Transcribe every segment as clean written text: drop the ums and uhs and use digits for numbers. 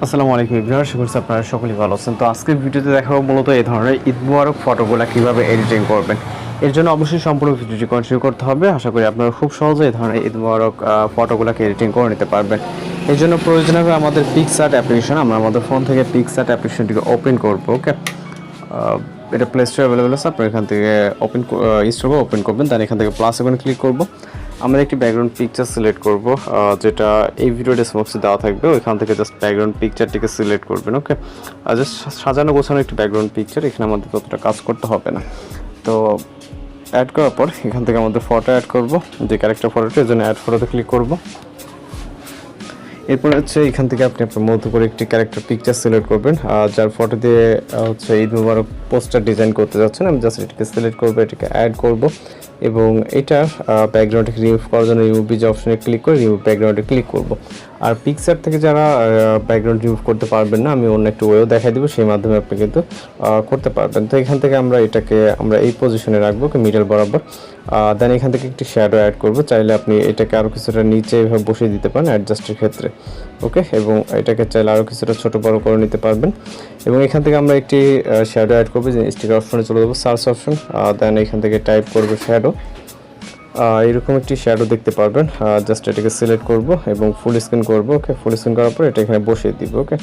আসসালামু আলাইকুম ভিউয়ার, আশা করছি আপনারা সকলেই ভালো আছেন। তো আজকের ভিডিওতে দেখাবো মূলত এই ধরনের ঈদ মুবারক ফটোগুলো কীভাবে এডিটিং করবেন। এর জন্য অবশ্যই সম্পূর্ণ ভিডিওটি কন্টিনিউ করতে হবে। আশা করি আপনারা খুব সহজে এই ধরনের ঈদ মুবারক ফটোগুলোকে এডিটিং করে নিতে পারবেন। এর জন্য প্রয়োজন হবে আমাদের পিক্সার্ট অ্যাপ্লিকেশন। আমরা আমাদের ফোন থেকে পিক্সার্ট অ্যাপ্লিকেশনটিকে ওপেন করবো। ওকে, এটা প্লে স্টোরে অ্যাভেলেবেল আছে। আপনার এখান থেকে ইনস্টল করে ওপেন করবেন। তার এখান থেকে প্লাস আইকনে ক্লিক করব। আমরা একটি ব্যাকগ্রাউন্ড পিকচার সিলেক্ট করব, যেটা এই ভিডিও ডেসক্রিপশনে দেওয়া থাকবে। ওইখান থেকে জাস্ট ব্যাকগ্রাউন্ড পিকচারটিকে সিলেক্ট করবেন। ওকে, জাস্ট সাজানো গোছানো একটি ব্যাকগ্রাউন্ড পিকচার, এখানে আমাদের ততটা কাজ করতে হবে না। তো অ্যাড করার পর এখান থেকে আমাদের ফটো অ্যাড করব, যে ক্যারেক্টার ফটোটা, এর জন্য অ্যাড ফটোতে ক্লিক করব। এরপর হচ্ছে এখান থেকে আপনি আপনার মতো করে একটি ক্যারেক্টার পিকচার সিলেক্ট করবেন, যার ফটো দিয়ে হচ্ছে ঈদ মুবারক পোস্টার ডিজাইন করতে যাচ্ছেন। আমি জাস্ট এটাকে সিলেক্ট করবো, এটাকে অ্যাড করব এবং এটা ব্যাকগ্রাউন্ডটাকে রিমুভ করার জন্য রিমুভ যে অপশনে ক্লিক করে রিমুভ ব্যাকগ্রাউন্ডে ক্লিক করব। আর পিকচার থেকে যারা ব্যাকগ্রাউন্ড রিমুভ করতে পারবেন না, আমি অন্য একটু ওয়েও দেখাই দেবো, সেই মাধ্যমে আপনি কিন্তু করতে পারবেন। তো এখান থেকে আমরা এই পজিশনে রাখবো, মিডল বরাবর। দেন এখান থেকে একটি শ্যাডো অ্যাড করব। চাইলে আপনি এটাকে আরও কিছুটা নিচে এভাবে বসিয়ে দিতে পারেন অ্যাডজাস্টের ক্ষেত্রে। ওকে, এবং এটাকে চাইলে আরও কিছুটা ছোটো বড়ো করে নিতে পারবেন। এবং এখান থেকে আমরা একটি শ্যাডো অ্যাড করবো, যে স্টিকার অপশনে চলে যাবো, সার্চ অপশন। দেন এখান থেকে টাইপ করবো শ্যাডো। এরকম একটি শ্যাডো দেখতে পারবেন। জাস্ট এটাকে সিলেক্ট করব এবং ফুল স্ক্রিন করব। ওকে, ফুল স্ক্রিন করার পর এটা এখানে বসিয়ে দিব। ওকে,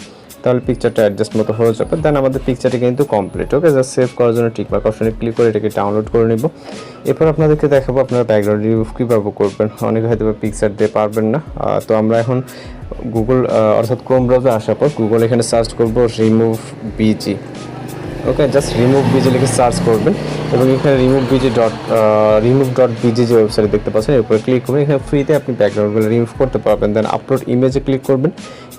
তাহলে পিকচারটা অ্যাডজাস্ট মতো হয়ে যাবে। দেন আমাদের পিকচারটি কিন্তু কমপ্লিট। ওকে, জাস্ট সেভ করার জন্য টিকমার্ক অপশনে ক্লিক করে এটাকে ডাউনলোড করে নিব। এরপর আপনাদেরকে দেখাবো আপনারা ব্যাকগ্রাউন্ড রিমুভ কীভাবে করবেন। অনেকে হয়তো পিকচার দিয়ে পারবেন না। তো আমরা এখন গুগল অর্থাৎ ক্রোম ব্রাউজারে আসার পর গুগল এখানে সার্চ করব রিমুভ বিজি। ওকে, জাস্ট রিমুভ বিজি লিখে সার্চ করবেন এবং এখানে রিমুভ ডট বিজি যে ওয়েবসাইট দেখতে পাচ্ছেন, এর উপরে ক্লিক করবেন। এখানে ফ্রিতে আপনি ব্যাকগ্রাউন্ডগুলো রিমুভ করতে পারবেন। দেন আপলোড ইমেজে ক্লিক করবেন।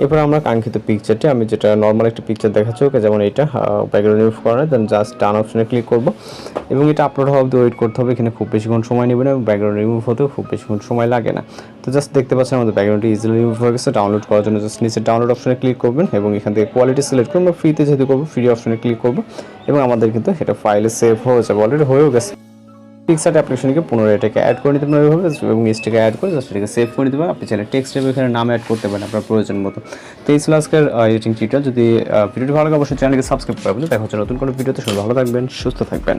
এরপর আমরা কাঙ্ক্ষিত পিকচারটি, আমি যেটা নর্মাল একটা পিকচার দেখাচ্ছি, ওকে, যেমন এটা ব্যাকগ্রাউন্ড রিমুভ করা, দেন জাস্ট ডান অপশনে ক্লিক করব এবং এটা আপলোড হওয়া অবধি ওয়েট করতে হবে। এখানে খুব বেশিক্ষণ সময় নেবে না এবং ব্যাকগ্রাউন্ড রিমুভ হতেও খুব বেশিক্ষণ সময় লাগে না। তো জাস্ট দেখতে পাচ্ছেন আমাদের ব্যাকগ্রাউন্ডটি ইজিলি রিমুভ হয়ে গেছে। ডাউনলোড করার জন্য জাস্ট নিচে ডাউনলোড অপশনে ক্লিক করবেন এবং এখান থেকে কোয়ালিটি সিলেক্ট করবেন। ফ্রিতে যেহেতু করবো, ফ্রি অপশনে ক্লিক করবো এবং আমাদের কিন্তু এটা ফাইলে সেভ হয়ে যাবে, অলরেডি হয়েও গেছে। পিক্সার্ট অ্যাপ্লিকেশনকে পুনরায় এটাকে অ্যাড করে নিতে পারবেন এবং এটাকে অ্যাড করে জাস্ট এটাকে সেভ করে দিতে পারেন। আপনি চাইলে টেক্সট এখানে নাম অ্যাড করতে পারেন আপনার প্রয়োজন মতো। তো এই ছিল আজকের এডিটিং টিউটোরিয়াল। যদি ভিডিওটি ভালো লাগে অবশ্যই চ্যানেলকে সাবস্ক্রাইব করবেন। দেখা হচ্ছে নতুন কোনো ভিডিওতে। সবাই ভালো থাকবেন, সুস্থ থাকবেন।